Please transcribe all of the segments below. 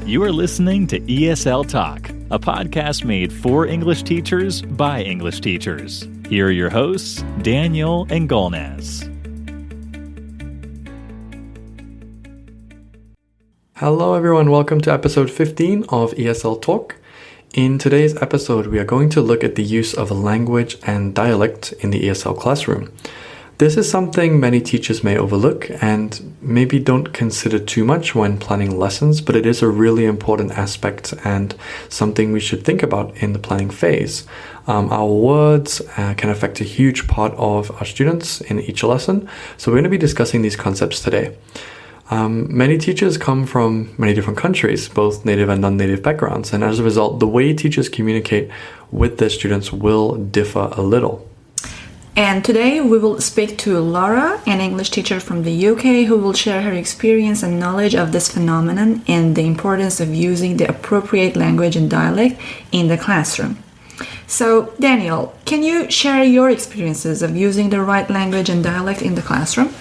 You are listening to ESL Talk, a podcast made for English teachers by English teachers. Here are your hosts, Daniel and Golnaz. Hello everyone, welcome to episode 15 of ESL Talk. In today's episode, we are going to look at the use of language and dialect in the ESL classroom. This is something many teachers may overlook and maybe don't consider too much when planning lessons, but it is a really important aspect and something we should think about in the planning phase. Our words can affect a huge part of our students in each lesson, so we're going to be discussing these concepts today. Many teachers come from many different countries, both native and non-native backgrounds, and as a result, the way teachers communicate with their students will differ a little. And today we will speak to Laura, an English teacher from the UK, who will share her experience and knowledge of this phenomenon and the importance of using the appropriate language and dialect in the classroom. So, Daniel, can you share your experiences of using the right language and dialect in the classroom?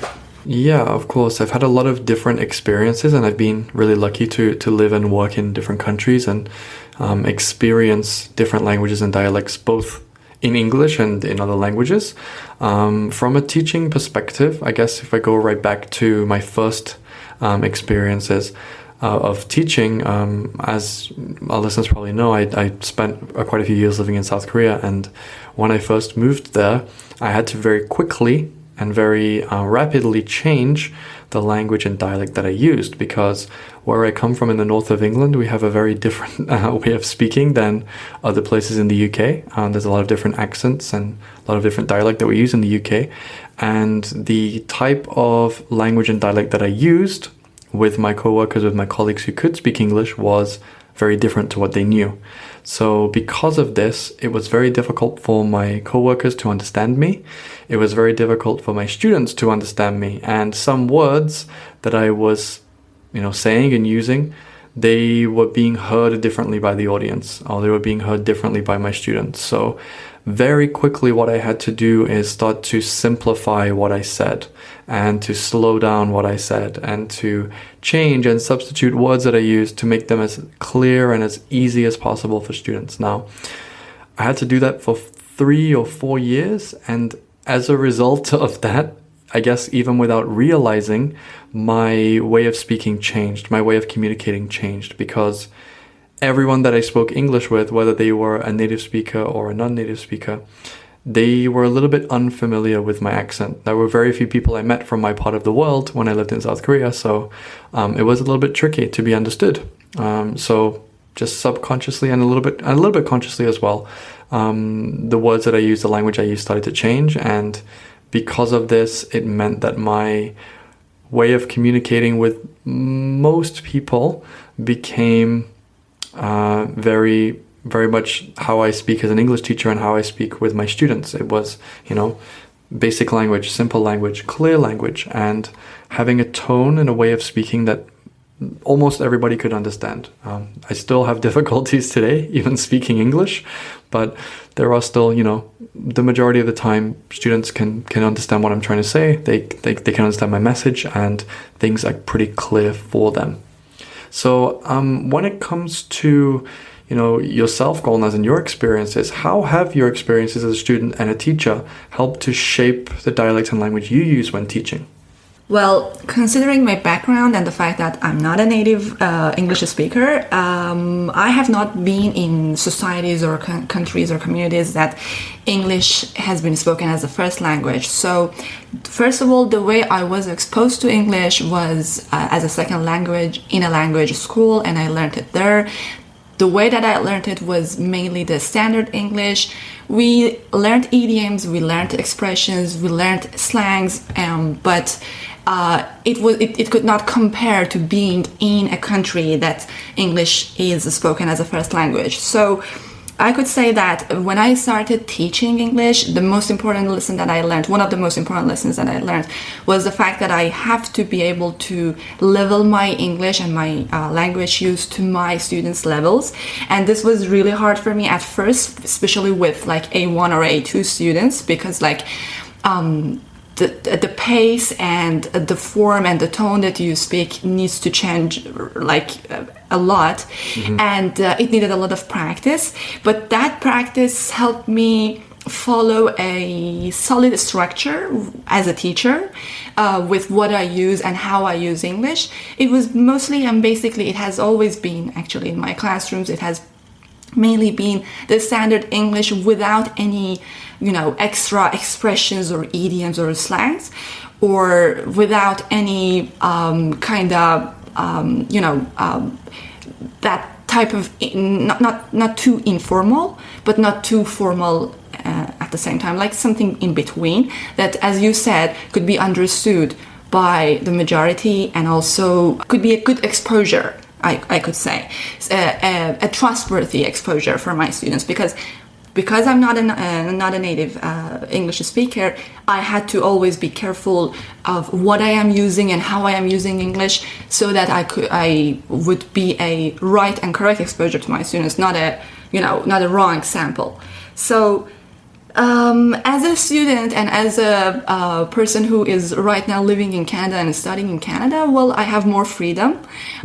Yeah, of course. I've had a lot of different experiences and I've been really lucky to live and work in different countries and experience different languages and dialects, both in English and in other languages. From a teaching perspective, I guess if I go right back to my first experiences of teaching, as our listeners probably know, I spent quite a few years living in South Korea, and when I first moved there, I had to very quickly and very rapidly change the language and dialect that I used, because where I come from in the north of England, we have a very different way of speaking than other places in the UK. There's a lot of different accents and a lot of different dialect that we use in the UK. And the type of language and dialect that I used with my coworkers, with my colleagues who could speak English, was very different to what they knew. So because of this, it was very difficult for my coworkers to understand me. It was very difficult for my students to understand me. And some words that I was, saying and using, they were being heard differently by the audience, or they were being heard differently by my students. So very quickly, what I had to do is start to simplify what I said and to slow down what I said and to change and substitute words that I used to make them as clear and as easy as possible for students. Now, I had to do that for 3 or 4 years, and as a result of that, I guess even without realizing, my way of speaking changed, my way of communicating changed, because everyone that I spoke English with, whether they were a native speaker or a non-native speaker, they were a little bit unfamiliar with my accent. There were very few people I met from my part of the world when I lived in South Korea, so it was a little bit tricky to be understood. So just subconsciously and a little bit consciously as well, the words that I used, the language I used started to change, and because of this, it meant that my way of communicating with most people became very, very much how I speak as an English teacher and how I speak with my students. It was, basic language, simple language, clear language, and having a tone and a way of speaking that almost everybody could understand. I still have difficulties today, even speaking English, but there are still, the majority of the time, students can understand what I'm trying to say. They can understand my message, and things are pretty clear for them. So when it comes to, yourself, Golnaz, and your experiences, how have your experiences as a student and a teacher helped to shape the dialect and language you use when teaching? Well, considering my background and the fact that I'm not a native English speaker, I have not been in societies or countries or communities that English has been spoken as a first language. So, first of all, the way I was exposed to English was as a second language in a language school, and I learned it there. The way that I learned it was mainly the standard English. We learned idioms, we learned expressions, we learned slangs, but it could not compare to being in a country that English is spoken as a first language. So I could say that when I started teaching English, the most important lesson that I learned, one of the most important lessons that I learned, was the fact that I have to be able to level my English and my language use to my students' levels. And this was really hard for me at first, especially with like A1 or A2 students, because the pace and the form and the tone that you speak needs to change like a lot, and it needed a lot of practice. But that practice helped me follow a solid structure as a teacher with what I use and how I use English. It was mostly and basically it has always been actually in my classrooms. It has mainly been the standard English without any, extra expressions or idioms or slangs, or without any that type of not too informal, but not too formal at the same time, like something in between that, as you said, could be understood by the majority and also could be a good exposure. I could say a trustworthy exposure for my students, because I'm not a native English speaker. I had to always be careful of what I am using and how I am using English, so that I would be a right and correct exposure to my students, not a wrong example. So as a student and as a person who is right now living in Canada and studying in Canada, well, I have more freedom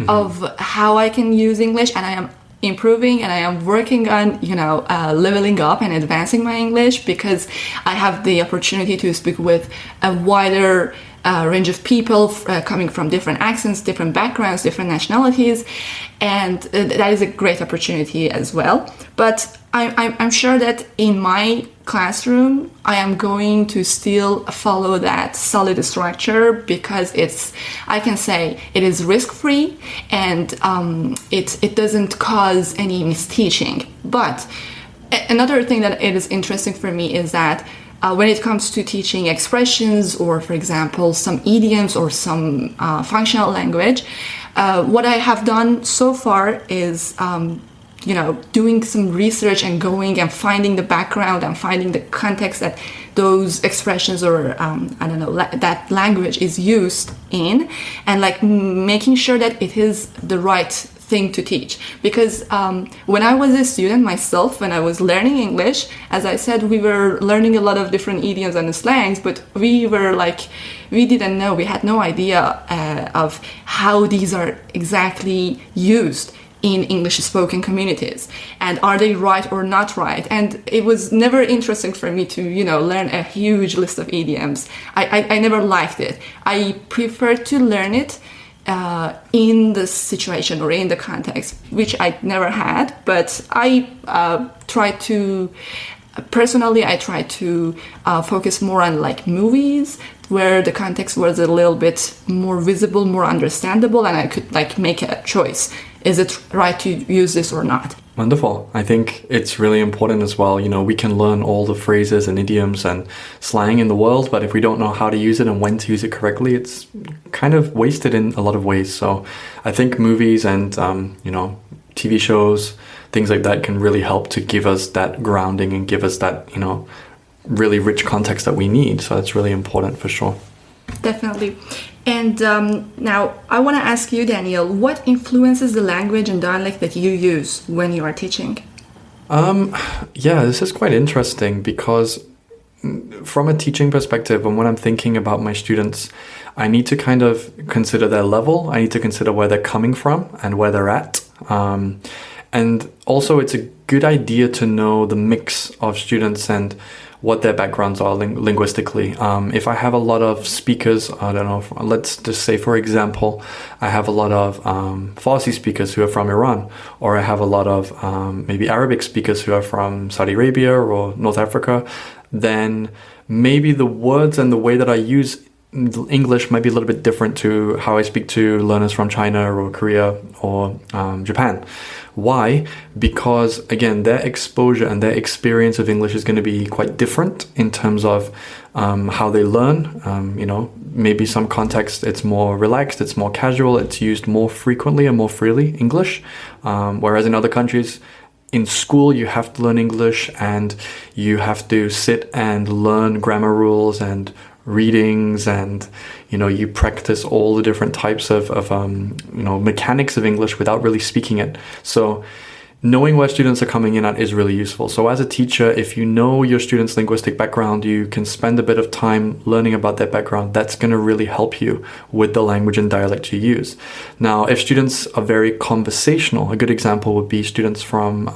of how I can use English, and I am improving and I am working on, leveling up and advancing my English, because I have the opportunity to speak with a wider range of people coming from different accents, different backgrounds, different nationalities, and that is a great opportunity as well. But I'm sure that in my classroom, I am going to still follow that solid structure, because I can say it is risk-free, and it doesn't cause any misteaching. But another thing that it is interesting for me is that when it comes to teaching expressions, or for example some idioms or some functional language, what I have done so far is doing some research and going and finding the background and finding the context that those expressions or that language is used in, and like making sure that it is the right thing to teach. Because when I was a student myself, when I was learning English, as I said, we were learning a lot of different idioms and slangs, but we didn't know, we had no idea of how these are exactly used in English spoken communities, and are they right or not right. And it was never interesting for me to learn a huge list of idioms. I never liked it. I prefer to learn it in the situation or in the context, which I never had. But I try to focus more on like movies, where the context was a little bit more visible, more understandable, and I could like make a choice. Is it right to use this or not? Wonderful. I think it's really important as well. We can learn all the phrases and idioms and slang in the world, but if we don't know how to use it and when to use it correctly, it's kind of wasted in a lot of ways. So I think movies and, TV shows, things like that can really help to give us that grounding and give us that, really rich context that we need. So that's really important for sure. Definitely. And now I want to ask you, Daniel, what influences the language and dialect that you use when you are teaching? This is quite interesting, because from a teaching perspective, and when I'm thinking about my students, I need to kind of consider their level. I need to consider where they're coming from and where they're at. And also it's a good idea to know the mix of students and what their backgrounds are linguistically. If I have a lot of speakers, let's just say, for example, I have a lot of Farsi speakers who are from Iran, or I have a lot of maybe Arabic speakers who are from Saudi Arabia or North Africa, then maybe the words and the way that I use English might be a little bit different to how I speak to learners from China or Korea or Japan. Why? Because, again, their exposure and their experience of English is going to be quite different in terms of how they learn. Maybe some context it's more relaxed, it's more casual, it's used more frequently and more freely, English. Whereas in other countries, in school, you have to learn English and you have to sit and learn grammar rules and readings, and you practice all the different types of mechanics of English without really speaking it. So knowing where students are coming in at is really useful. So as a teacher, if you know your students' linguistic background, you can spend a bit of time learning about their background. That's going to really help you with the language and dialect you use. Now, if students are very conversational, a good example would be students from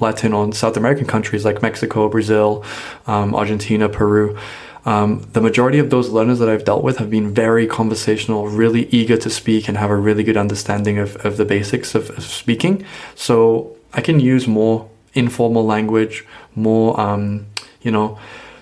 Latin or South American countries like Mexico, Brazil, Argentina, Peru. The majority of those learners that I've dealt with have been very conversational, really eager to speak and have a really good understanding of the basics of speaking. So I can use more informal language, more,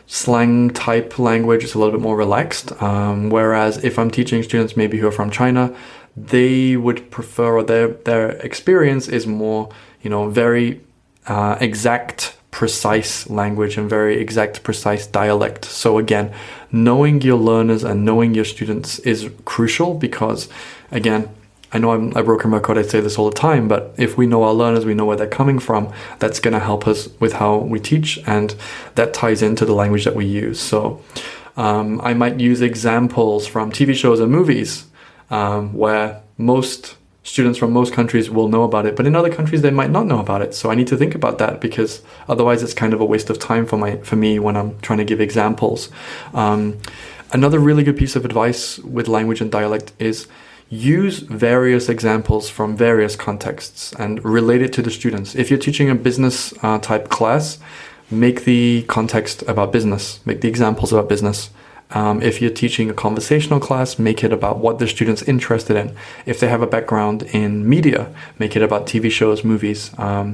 slang type language. It's a little bit more relaxed. Whereas if I'm teaching students maybe who are from China, they would prefer, or their experience is more, very exact, precise language and very exact, precise dialect. So again, knowing your learners and knowing your students is crucial because, again, I know I'm a broken record, I say this all the time, but if we know our learners, we know where they're coming from, that's going to help us with how we teach, and that ties into the language that we use. So I might use examples from TV shows and movies where most students from most countries will know about it, but in other countries they might not know about it. So I need to think about that because otherwise it's kind of a waste of time for me when I'm trying to give examples. Another really good piece of advice with language and dialect is use various examples from various contexts and relate it to the students. If you're teaching a business type class, make the context about business, make the examples about business. If you're teaching a conversational class, make it about what the student's interested in. If they have a background in media, make it about TV shows, movies,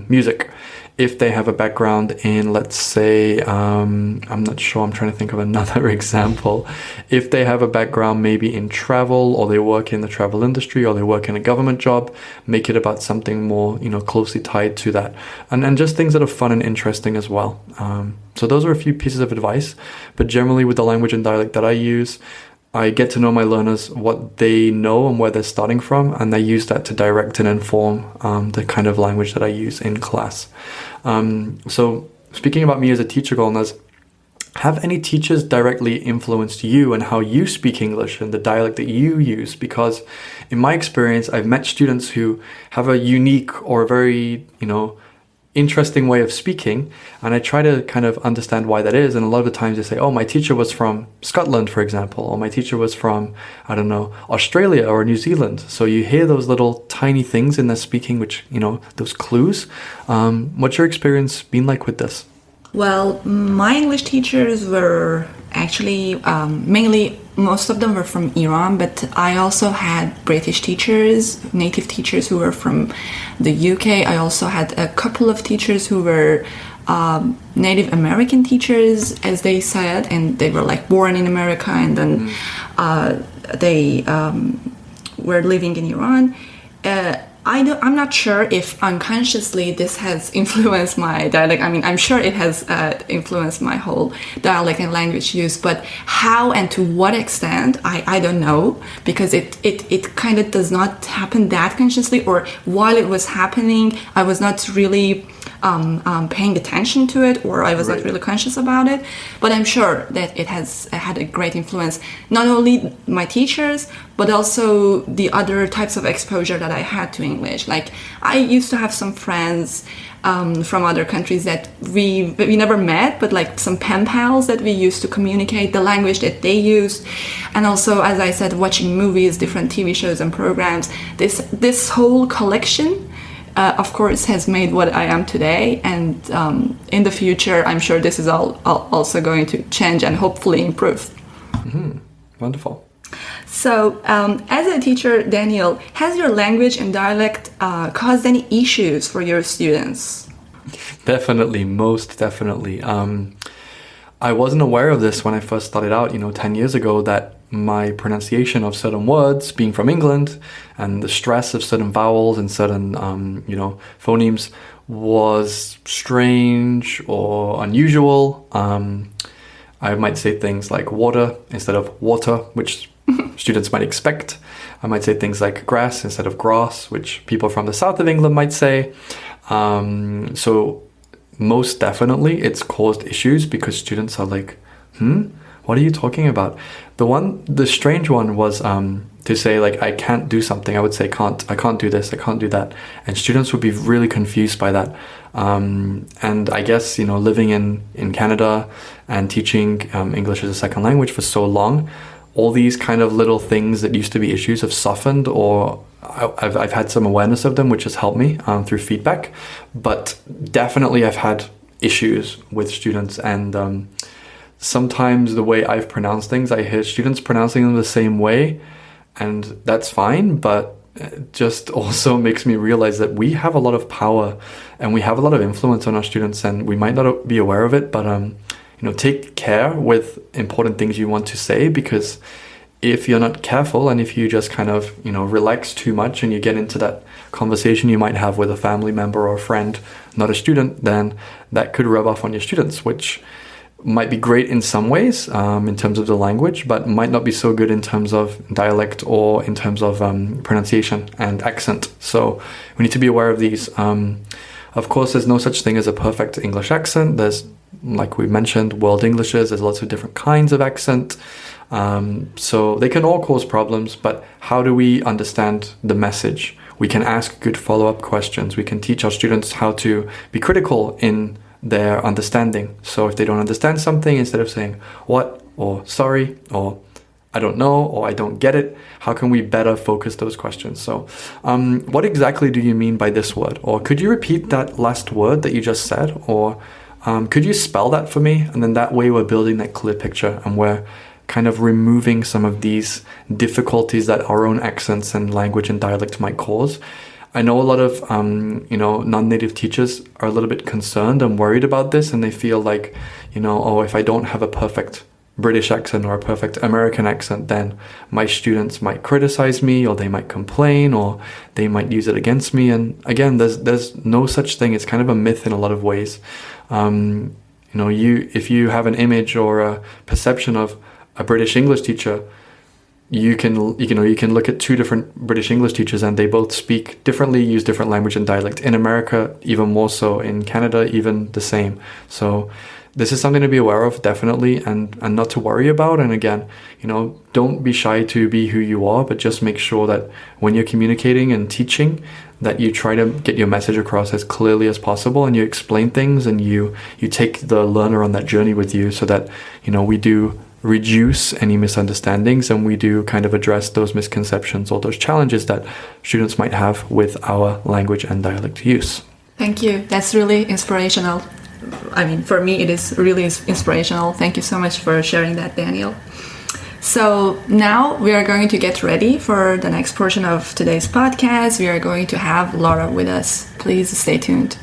music. If they have a background in, let's say, I'm not sure, I'm trying to think of another example. If they have a background maybe in travel, or they work in the travel industry, or they work in a government job, make it about something more, closely tied to that. And just things that are fun and interesting as well. So those are a few pieces of advice. But generally with the language and dialect that I use, I get to know my learners, what they know and where they're starting from, and I use that to direct and inform the kind of language that I use in class. So speaking about me as a teacher, Golnaz, have any teachers directly influenced you and how you speak English and the dialect that you use? Because in my experience, I've met students who have a unique or a very, interesting way of speaking, and I try to kind of understand why that is. And a lot of the times they say, oh, my teacher was from Scotland, for example, or my teacher was from, Australia or New Zealand. So you hear those little tiny things in their speaking, which, those clues. What's your experience been like with this? Well, my English teachers were actually mainly, most of them were from Iran, but I also had British teachers, native teachers who were from the UK. I also had a couple of teachers who were Native American teachers, as they said, and they were like born in America, and then they were living in Iran. I'm not sure if unconsciously this has influenced my dialect. I mean, I'm sure it has influenced my whole dialect and language use, but how and to what extent, I don't know, because it kind of does not happen that consciously, or while it was happening, I was not really paying attention to it, or I was not really conscious about it. But I'm sure that it has had a great influence, not only my teachers, but also the other types of exposure that I had to English. Like, I used to have some friends from other countries that we never met, but like some pen pals that we used to communicate the language that they used. And also, as I said, watching movies, different TV shows and programs, this whole collection of course has made what I am today, and in the future I'm sure this is also going to change and hopefully improve. Wonderful. So as a teacher, Daniel, has your language and dialect caused any issues for your students? Definitely, most definitely. I wasn't aware of this when I first started out, 10 years ago, that my pronunciation of certain words, being from England, and the stress of certain vowels and certain, phonemes was strange or unusual. I might say things like water instead of water, which students might expect. I might say things like grass instead of grass, which people from the south of England might say. So most definitely it's caused issues because students are like, what are you talking about? The strange one was to say like, I can't do something. I would say I can't do this, I can't do that. And students would be really confused by that. And I guess, living in Canada and teaching English as a second language for so long, all these kind of little things that used to be issues have softened, or I've had some awareness of them, which has helped me through feedback. But definitely I've had issues with students, and sometimes the way I've pronounced things, I hear students pronouncing them the same way, and that's fine, but it just also makes me realize that we have a lot of power and we have a lot of influence on our students, and we might not be aware of it, but take care with important things you want to say, because if you're not careful and if you just kind of, relax too much and you get into that conversation you might have with a family member or a friend, not a student, then that could rub off on your students, which might be great in some ways in terms of the language, but might not be so good in terms of dialect or in terms of pronunciation and accent. So we need to be aware of these. Of course, there's no such thing as a perfect English accent. There's, like we mentioned, world Englishes. There's lots of different kinds of accent. So they can all cause problems, but how do we understand the message? We can ask good follow-up questions. We can teach our students how to be critical in their understanding. So if they don't understand something, instead of saying what, or sorry, or I don't know, or I don't get it, how can we better focus those questions? So what exactly do you mean by this word? Or could you repeat that last word that you just said? Or could you spell that for me? And then that way we're building that clear picture, and we're kind of removing some of these difficulties that our own accents and language and dialect might cause. I know a lot of, non-native teachers are a little bit concerned and worried about this, and they feel like, if I don't have a perfect British accent or a perfect American accent, then my students might criticize me, or they might complain, or they might use it against me. And again, there's no such thing. It's kind of a myth in a lot of ways. If you have an image or a perception of a British English teacher, you can look at two different British English teachers, and they both speak differently, use different language and dialect. In America, even more so. In Canada, even the same. So this is something to be aware of, definitely, and not to worry about. And again, don't be shy to be who you are, but just make sure that when you're communicating and teaching, that you try to get your message across as clearly as possible, and you explain things, and you take the learner on that journey with you, so that, we do reduce any misunderstandings, and we do kind of address those misconceptions or those challenges that students might have with our language and dialect use. Thank you. That's really inspirational. I mean, for me, it is really inspirational. Thank you so much for sharing that, Daniel. So now we are going to get ready for the next portion of today's podcast. We are going to have Laura with us. Please stay tuned.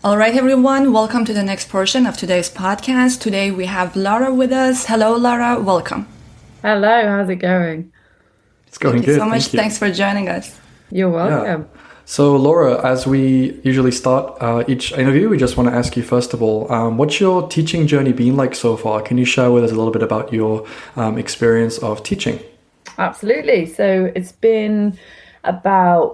All right, everyone, welcome to the next portion of today's podcast. Today we have Laura with us. Hello, Laura. Welcome. Hello, how's it going? It's going good. Thank you so much. Thanks for joining us. You're welcome. Yeah. So, Laura, as we usually start each interview, we just want to ask you, first of all, what's your teaching journey been like so far? Can you share with us a little bit about your experience of teaching? Absolutely. So it's been about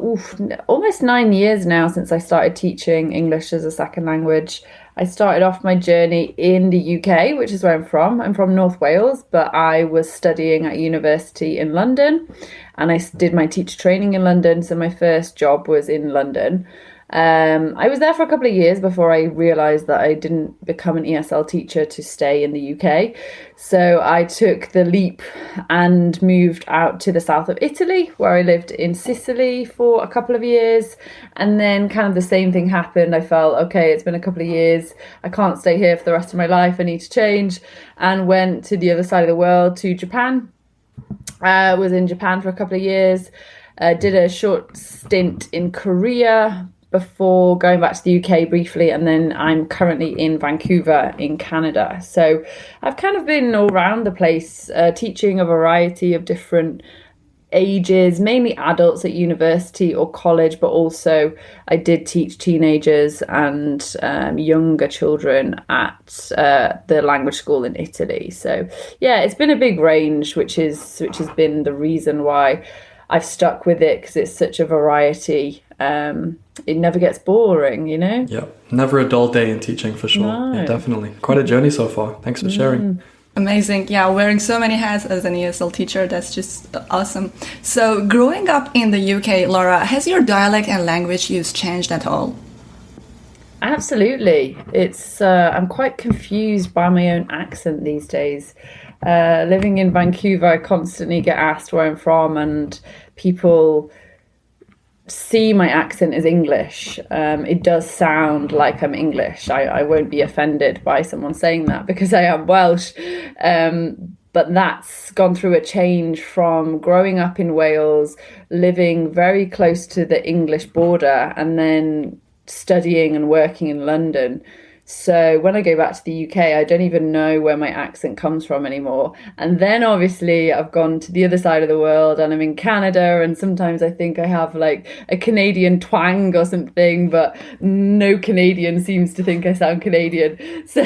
almost 9 years now since I started teaching English as a second language. I started off my journey in the UK, which is where I'm from. I'm from North Wales, but I was studying at university in London, and I did my teacher training in London. So my first job was in London. I was there for a couple of years before I realised that I didn't become an ESL teacher to stay in the UK. So I took the leap and moved out to the south of Italy, where I lived in Sicily for a couple of years. And then kind of the same thing happened. I felt, okay, it's been a couple of years. I can't stay here for the rest of my life. I need to change. And went to the other side of the world, to Japan. I was in Japan for a couple of years. Did a short stint in Korea before going back to the UK briefly, and then I'm currently in Vancouver in Canada. So I've kind of been all around the place, teaching a variety of different ages, mainly adults at university or college, but also I did teach teenagers and younger children at the language school in Italy. So yeah, it's been a big range, which has been the reason why I've stuck with it, because it's such a variety. It never gets boring, you know? Yeah, never a dull day in teaching for sure. No. Yeah, definitely. Quite a journey so far. Thanks for sharing. Amazing. Yeah, wearing so many hats as an ESL teacher, that's just awesome. So growing up in the UK, Laura, has your dialect and language use changed at all? Absolutely. It's I'm quite confused by my own accent these days. Living in Vancouver, I constantly get asked where I'm from, and people see my accent as English. It does sound like I'm English. I won't be offended by someone saying that, because I am Welsh. But that's gone through a change from growing up in Wales, living very close to the English border, and then studying and working in London. So when I go back to the UK, I don't even know where my accent comes from anymore. And then obviously I've gone to the other side of the world and I'm in Canada, and sometimes I think I have like a Canadian twang or something, but no Canadian seems to think I sound Canadian. So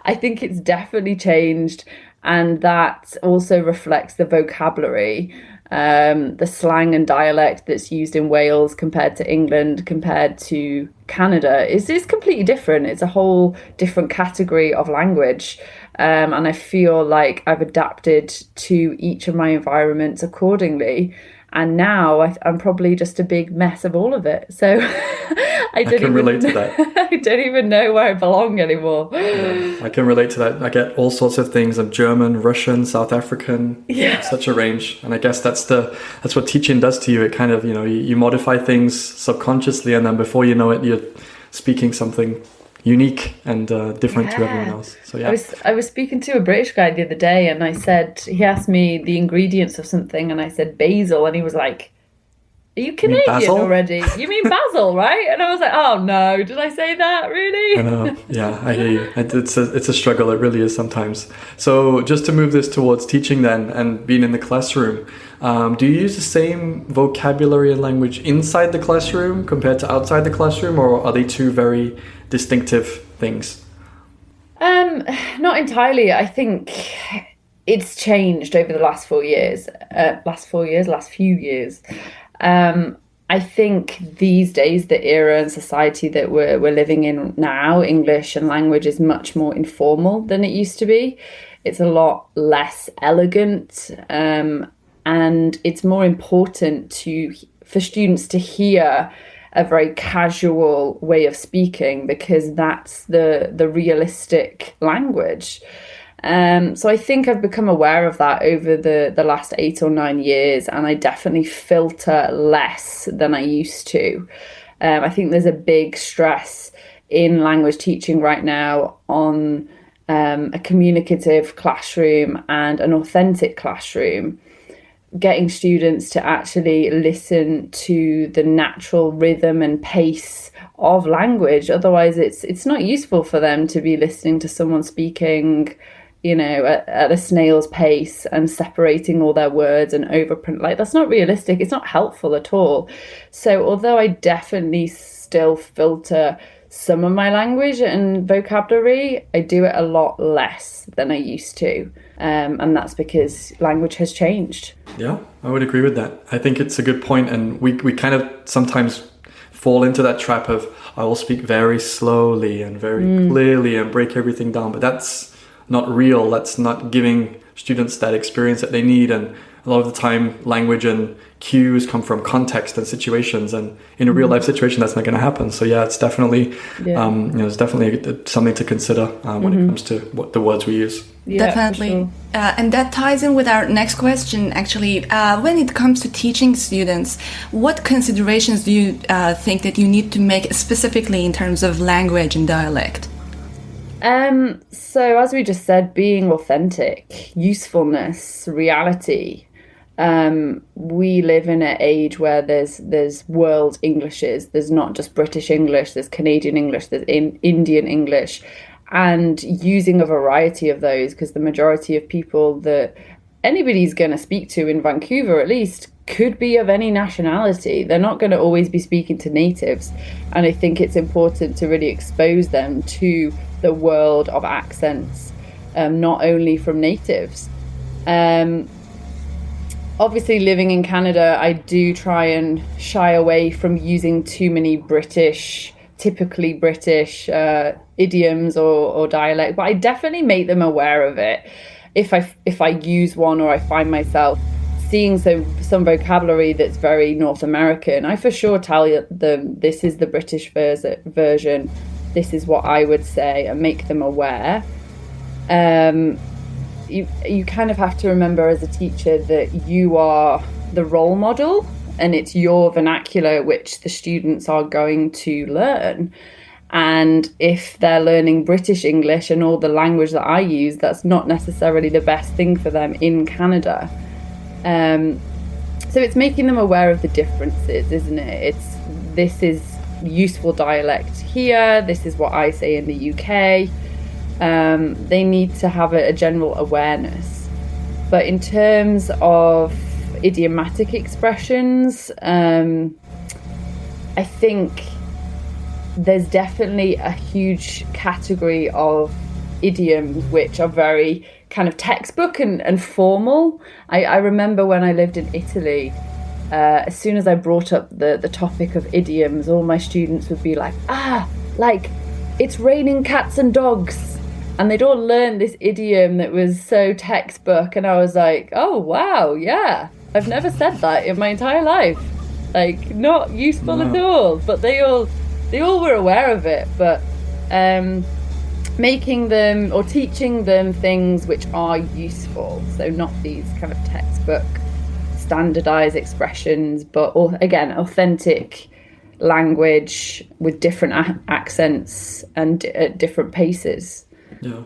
I think it's definitely changed, and that also reflects the vocabulary. The slang and dialect that's used in Wales compared to England, compared to Canada, is completely different. It's a whole different category of language. And I feel like I've adapted to each of my environments accordingly. And now I'm probably just a big mess of all of it. So I can relate to that. I don't even know where I belong anymore. Yeah, I can relate to that. I get all sorts of things. I'm German, Russian, South African. Yeah. Such a range. And I guess that's what teaching does to you. It kind of, you modify things subconsciously, and then before you know it, you're speaking something unique and different to everyone else. So yeah, I was speaking to a British guy the other day, and he asked me the ingredients of something, and I said basil, and he was like, "Are you Canadian already? You mean basil, right?" And I was like, "Oh no, did I say that? Really?" I know. Yeah, I hear you. It's a struggle. It really is sometimes. So just to move this towards teaching then, and being in the classroom, do you use the same vocabulary and language inside the classroom compared to outside the classroom, or are they two very distinctive things? Not entirely. I think it's changed over the last few years. I think these days, the era and society that we're living in now, English and language is much more informal than it used to be. It's a lot less elegant, and it's more important for students to hear a very casual way of speaking, because that's the realistic language. So I think I've become aware of that over the last 8 or 9 years, and I definitely filter less than I used to. I think there's a big stress in language teaching right now on a communicative classroom and an authentic classroom, getting students to actually listen to the natural rhythm and pace of language. Otherwise, it's not useful for them to be listening to someone speaking, at a snail's pace and separating all their words and overprint. Like, that's not realistic. It's not helpful at all. So although I definitely still filter some of my language and vocabulary, I do it a lot less than I used to. And that's because language has changed. Yeah, I would agree with that. I think it's a good point. And we kind of sometimes fall into that trap of, I will speak very slowly and very clearly and break everything down. But that's not real. That's not giving students that experience that they need. And a lot of the time, language and cues come from context and situations, and in a real life situation, that's not going to happen. So yeah, it's definitely, it's definitely something to consider when it comes to what the words we use. Yeah, definitely. Sure. And that ties in with our next question, actually. When it comes to teaching students, what considerations do you think that you need to make specifically in terms of language and dialect? So as we just said, being authentic, usefulness, reality. We live in an age where there's world Englishes. There's not just British English, there's Canadian English, there's Indian English, and using a variety of those, because the majority of people that anybody's going to speak to in Vancouver, at least, could be of any nationality. They're not going to always be speaking to natives. And I think it's important to really expose them to the world of accents, not only from natives. Obviously, living in Canada, I do try and shy away from using too many typically British idioms or dialect, but I definitely make them aware of it. If I use one, or I find myself seeing some vocabulary that's very North American, I for sure tell them this is the British version, this is what I would say, and make them aware. You kind of have to remember as a teacher that you are the role model, and it's your vernacular which the students are going to learn. And if they're learning British English and all the language that I use, that's not necessarily the best thing for them in Canada. So it's making them aware of the differences, isn't it? This is useful dialect here, this is what I say in the UK. They need to have a general awareness. But in terms of idiomatic expressions, I think there's definitely a huge category of idioms which are very kind of textbook and formal. I remember when I lived in Italy, as soon as I brought up the topic of idioms, all my students would be like, like, it's raining cats and dogs. And they'd all learn this idiom that was so textbook. And I was like, oh, wow, yeah. I've never said that in my entire life. Like, not useful at all. But they all were aware of it. But making them or teaching them things which are useful. So not these kind of textbook standardized expressions, but again, authentic language with different accents and at different paces. Yeah.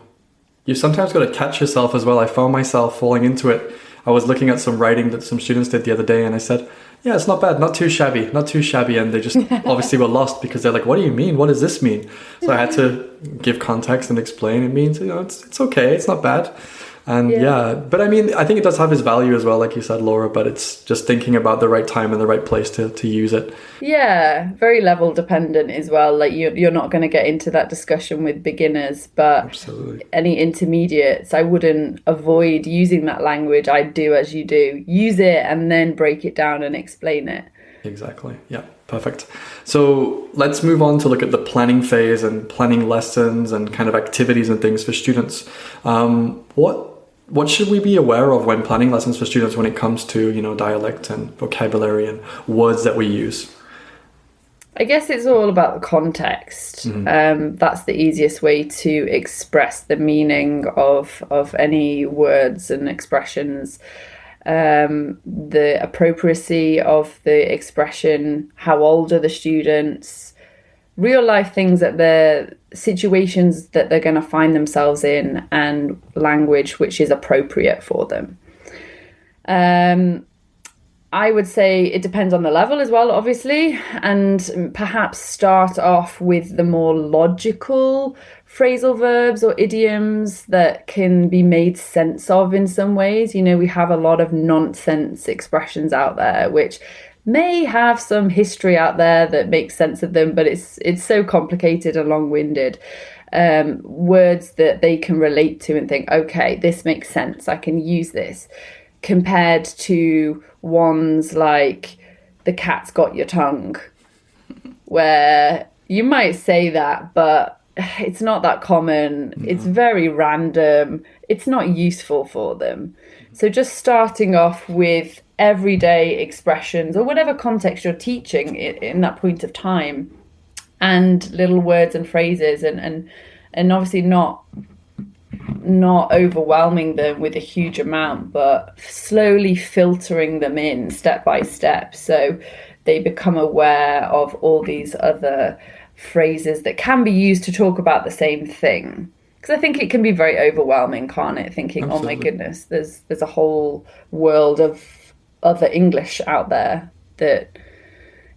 You sometimes got to catch yourself as well. I found myself falling into it. I was looking at some writing that some students did the other day, and I said, yeah, it's not bad, not too shabby. And they just obviously were lost because they're like, what do you mean? What does this mean? So I had to give context and explain. It means, it's okay. It's not bad. And but I mean, I think it does have its value as well, like you said, Laura, but it's just thinking about the right time and the right place to use it. Yeah, very level dependent as well. Like you're not going to get into that discussion with beginners, but absolutely. Any intermediates, I wouldn't avoid using that language. I'd do as you do. Use it and then break it down and explain it. Exactly. Yeah, perfect. So let's move on to look at the planning phase and planning lessons and kind of activities and things for students. What should we be aware of when planning lessons for students when it comes to, dialect and vocabulary and words that we use? I guess it's all about the context. Mm-hmm. That's the easiest way to express the meaning of any words and expressions. The appropriacy of the expression, how old are the students, real life things that they're situations that they're going to find themselves in, and language which is appropriate for them. I would say it depends on the level as well, obviously, and perhaps start off with the more logical phrasal verbs or idioms that can be made sense of in some ways. We have a lot of nonsense expressions out there which may have some history out there that makes sense of them, but it's so complicated and long-winded. Words that they can relate to and think, okay, this makes sense, I can use this, compared to ones like the cat's got your tongue, where you might say that, but it's not that common. No. It's very random. It's not useful for them. So just starting off with everyday expressions or whatever context you're teaching in that point of time, and little words and phrases, and obviously not overwhelming them with a huge amount, but slowly filtering them in step by step so they become aware of all these other phrases that can be used to talk about the same thing. Because I think it can be very overwhelming, can't it? Thinking, absolutely. Oh my goodness, there's a whole world of other English out there that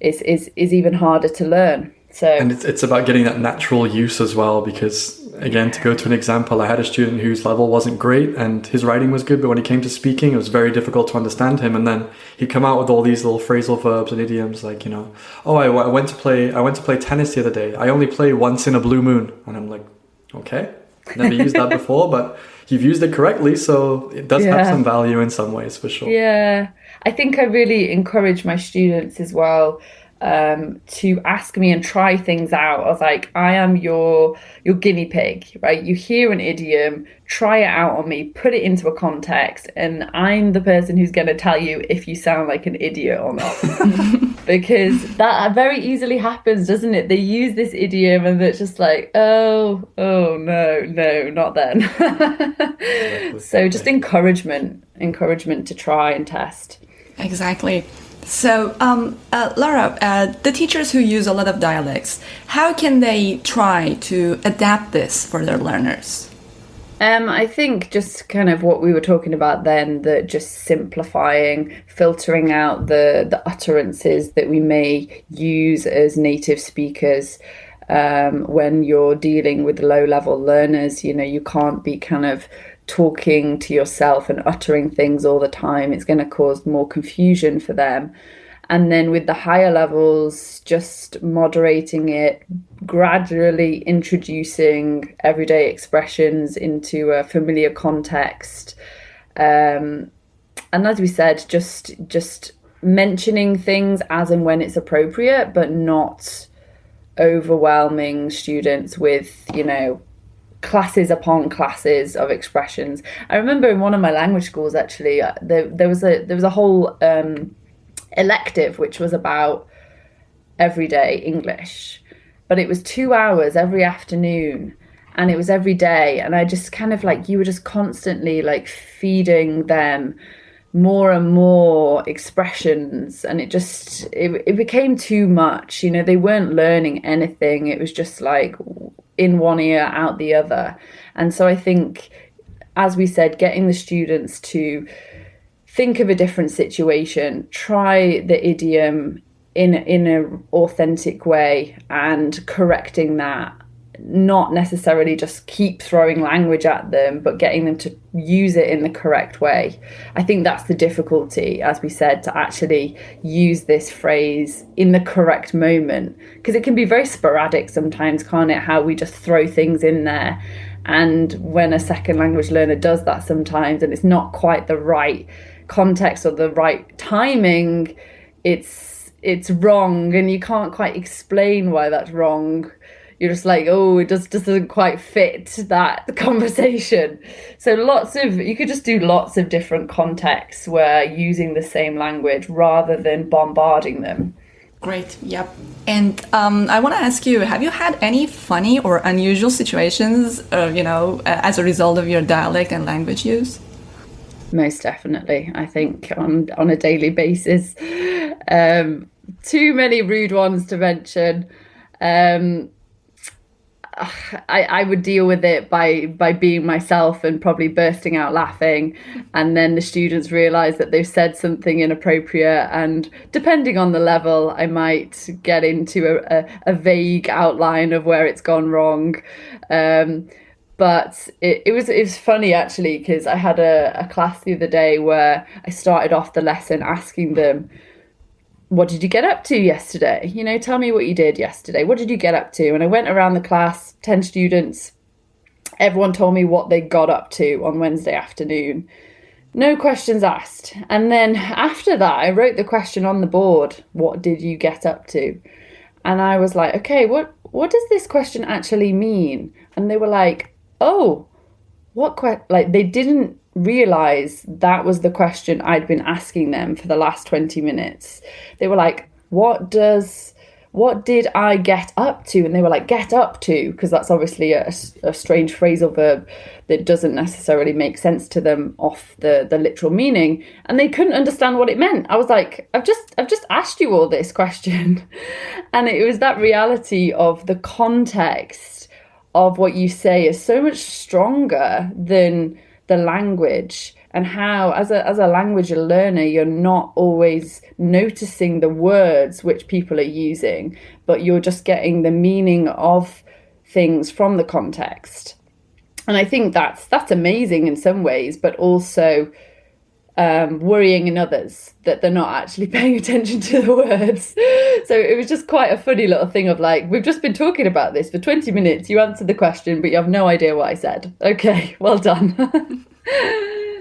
is even harder to learn. So, and it's about getting that natural use as well, because again, to go to an example, I had a student whose level wasn't great and his writing was good, but when he came to speaking, it was very difficult to understand him. And then he'd come out with all these little phrasal verbs and idioms like, oh, I went to play tennis the other day. I only play once in a blue moon. And I'm like, okay, never used that before, but you've used it correctly, so it does have some value in some ways, for sure. Yeah, I think I really encourage my students as well to ask me and try things out. I was like, I am your guinea pig, right? You hear an idiom, try it out on me, put it into a context, and I'm the person who's going to tell you if you sound like an idiot or not. Because that very easily happens, doesn't it? They use this idiom and it's just like, oh no, not then. So just encouragement to try and test. Exactly. So, Laura, the teachers who use a lot of dialects, how can they try to adapt this for their learners? I think just kind of what we were talking about then, that just simplifying, filtering out the utterances that we may use as native speakers. When you're dealing with low-level learners, you can't be kind of talking to yourself and uttering things all the time. It's going to cause more confusion for them. And then with the higher levels, just moderating it, gradually introducing everyday expressions into a familiar context. And as we said, just mentioning things as and when it's appropriate, but not overwhelming students with, classes upon classes of expressions. I remember in one of my language schools, actually, there was a whole elective which was about everyday English, but it was 2 hours every afternoon, and it was every day, and I just kind of you were just constantly feeding them more and more expressions, and it became too much. They weren't learning anything. It was just in one ear, out the other. And so I think, as we said, getting the students to think of a different situation, try the idiom in an authentic way, and correcting that, not necessarily just keep throwing language at them, but getting them to use it in the correct way. I think that's the difficulty, as we said, to actually use this phrase in the correct moment, because it can be very sporadic sometimes, can't it, how we just throw things in there. And when a second language learner does that sometimes, and it's not quite the right context or the right timing, it's wrong, and you can't quite explain why that's wrong. You're just it doesn't quite fit that conversation. So you could just do lots of different contexts where using the same language rather than bombarding them. Great, yep. And I want to ask you, have you had any funny or unusual situations, as a result of your dialect and language use? Most definitely, I think on a daily basis. Too many rude ones to mention. I would deal with it by being myself and probably bursting out laughing, and then the students realise that they've said something inappropriate, and depending on the level, I might get into a vague outline of where it's gone wrong. But it was funny, actually, because I had a class the other day where I started off the lesson asking them, what did you get up to yesterday? Tell me what you did yesterday. What did you get up to? And I went around the class, 10 students. Everyone told me what they got up to on Wednesday afternoon. No questions asked. And then after that, I wrote the question on the board, what did you get up to? And I was like, okay, what does this question actually mean? And they were like, oh, they didn't realize that was the question I'd been asking them for the last 20 minutes. They were like, what did I get up to? And they were like, get up to, because that's obviously a strange phrasal verb that doesn't necessarily make sense to them off the literal meaning, and they couldn't understand what it meant. I was like, I've just asked you all this question. And it was that reality of the context of what you say is so much stronger than the language, and how as a language learner, you're not always noticing the words which people are using, but you're just getting the meaning of things from the context. And I think that's amazing in some ways, but also worrying in others that they're not actually paying attention to the words. So it was just quite a funny little thing of like, we've just been talking about this for 20 minutes. You answered the question, but you have no idea what I said. Okay, well done.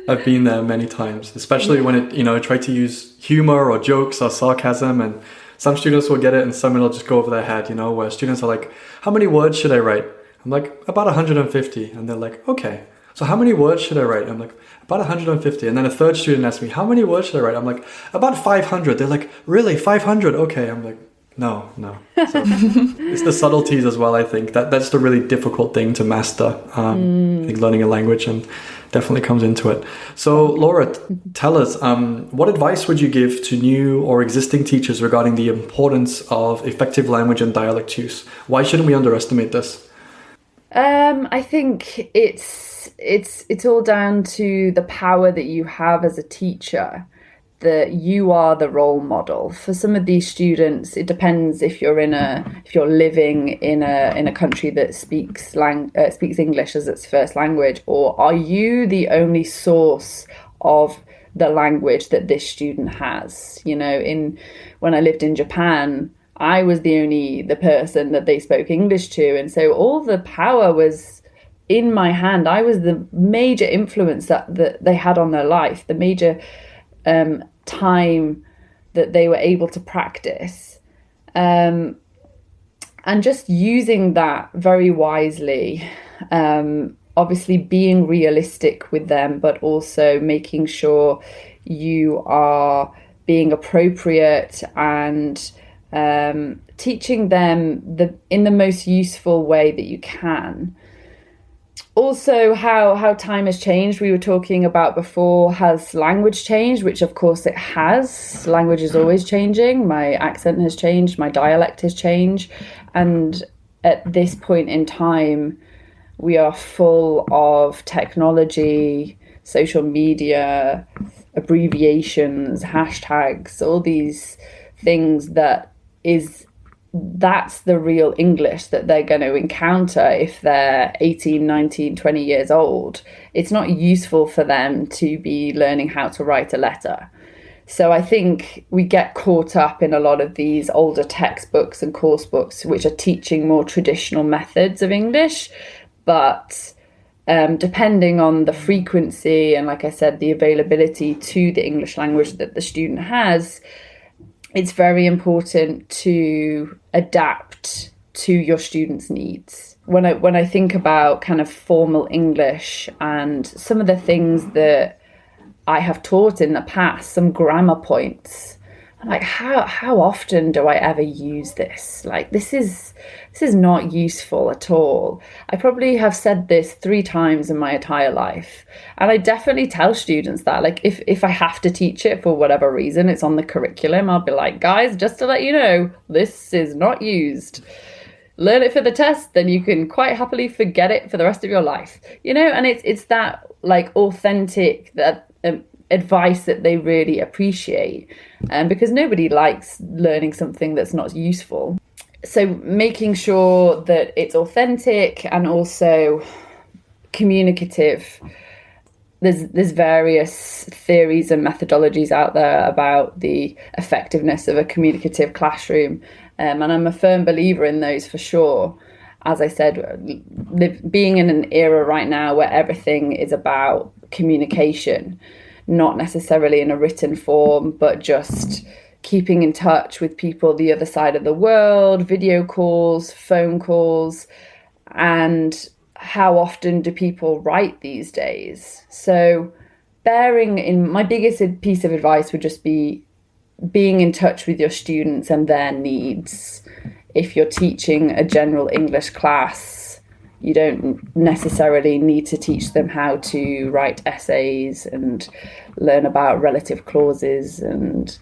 I've been there many times, especially when I try to use humor or jokes or sarcasm, and some students will get it and some will just go over their head, where students are like, how many words should I write? I'm like, about 150. And they're like, okay, so how many words should I write? I'm like, about 150. And then a third student asks me, how many words should I write? I'm like, about 500. They're like, really, 500? Okay. I'm like, no. So it's the subtleties as well, I think. That's the really difficult thing to master, I think, learning a language, and definitely comes into it. So Laura, tell us, what advice would you give to new or existing teachers regarding the importance of effective language and dialect use? Why shouldn't we underestimate this? I think it's all down to the power that you have as a teacher, that you are the role model for some of these students. It depends if you're living in a country that speaks English as its first language, or are you the only source of the language that this student has? When I lived in Japan, I was the person that they spoke English to, and so all the power was in my hand. I was the major influence that they had on their life, the major time that they were able to practice, and just using that very wisely, obviously being realistic with them, but also making sure you are being appropriate and teaching them in the most useful way that you can. Also, how time has changed. We were talking about before, has language changed? Which of course it has. Language is always changing. My accent has changed, my dialect has changed, and at this point in time we are full of technology, social media, abbreviations, hashtags, all these things that's the real English that they're going to encounter if they're 18, 19, 20 years old. It's not useful for them to be learning how to write a letter. So I think we get caught up in a lot of these older textbooks and course books which are teaching more traditional methods of English, but depending on the frequency and, like I said, the availability to the English language that the student has, it's very important to adapt to your students' needs. When I think about kind of formal English and some of the things that I have taught in the past, some grammar points, I'm like, how often do I ever use this? Like, this is not useful at all. I probably have said this 3 times in my entire life. And I definitely tell students that, like, if I have to teach it for whatever reason, it's on the curriculum, I'll be like, guys, just to let you know, this is not used. Learn it for the test, then you can quite happily forget it for the rest of your life. And it's that, like, authentic, that advice that they really appreciate, because nobody likes learning something that's not useful. So making sure that it's authentic and also communicative. There's various theories and methodologies out there about the effectiveness of a communicative classroom, and I'm a firm believer in those for sure. As I said, being in an era right now where everything is about communication, not necessarily in a written form, but just keeping in touch with people the other side of the world, video calls, phone calls, and how often do people write these days? So bearing in, my biggest piece of advice would just be being in touch with your students and their needs. If you're teaching a general English class, you don't necessarily need to teach them how to write essays and learn about relative clauses and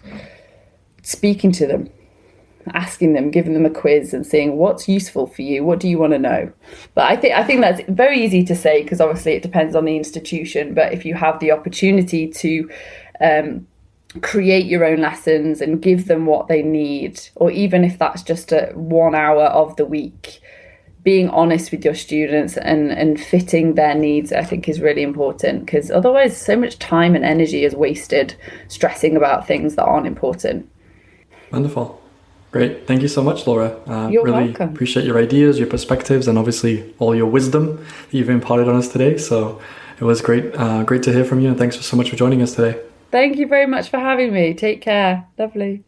speaking to them. asking them, giving them a quiz and seeing what's useful for you, what do you want to know. But I think that's very easy to say because obviously it depends on the institution. But if you have the opportunity to create your own lessons and give them what they need, or even if that's just a 1 hour of the week, being honest with your students and fitting their needs, I think is really important, because otherwise so much time and energy is wasted stressing about things that aren't important. Wonderful. Great. Thank you so much, Laura. You're really welcome. Appreciate your ideas, your perspectives, and obviously all your wisdom that you've imparted on us today. So it was great to hear from you, and thanks so much for joining us today. Thank you very much for having me. Take care. Lovely.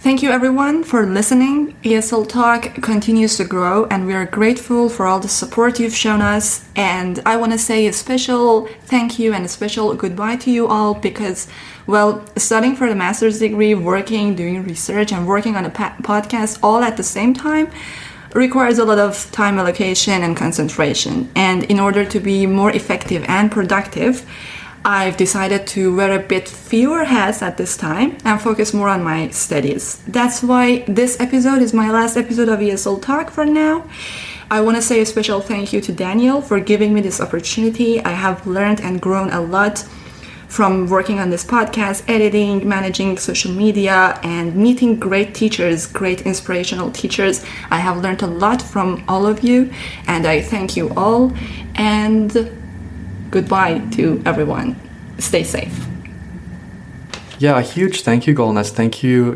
Thank you everyone for listening. ESL Talk continues to grow and we are grateful for all the support you've shown us. And I want to say a special thank you and a special goodbye to you all because, well, studying for the master's degree, working, doing research and working on a podcast all at the same time requires a lot of time allocation and concentration. And in order to be more effective and productive, I've decided to wear a bit fewer hats at this time and focus more on my studies. That's why this episode is my last episode of ESL Talk for now. I want to say a special thank you to Daniel for giving me this opportunity. I have learned and grown a lot from working on this podcast, editing, managing social media, and meeting great teachers, great inspirational teachers. I have learned a lot from all of you, and I thank you all. And goodbye to everyone. Stay safe. Yeah, a huge thank you, Golnaz. Thank you,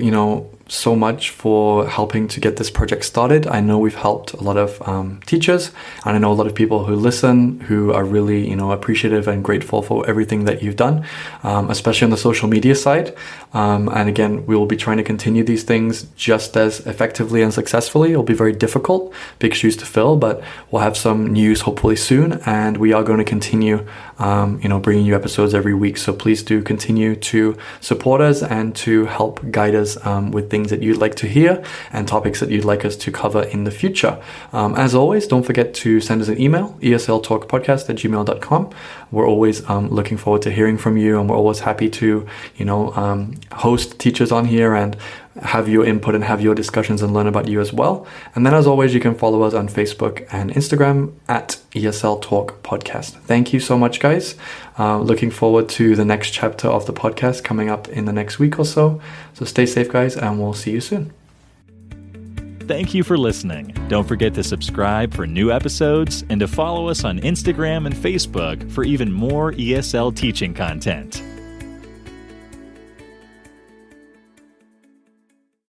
so much for helping to get this project started. I know we've helped a lot of teachers, and I know a lot of people who listen who are really, appreciative and grateful for everything that you've done, especially on the social media side. And again, we will be trying to continue these things just as effectively and successfully. It'll be very difficult, big shoes to fill, but we'll have some news hopefully soon, and we are going to continue, bringing you episodes every week. So please do continue to support us and to help guide us with things that you'd like to hear and topics that you'd like us to cover in the future. As always, don't forget to send us an email, esltalkpodcast@gmail.com. We're always looking forward to hearing from you, and we're always happy to, host teachers on here and have your input and have your discussions and learn about you as well. And then as always, you can follow us on Facebook and Instagram at ESL Talk Podcast. Thank you so much, guys. Looking forward to the next chapter of the podcast coming up in the next week or so. So stay safe, guys, and we'll see you soon. Thank you for listening. Don't forget to subscribe for new episodes and to follow us on Instagram and Facebook for even more ESL teaching content.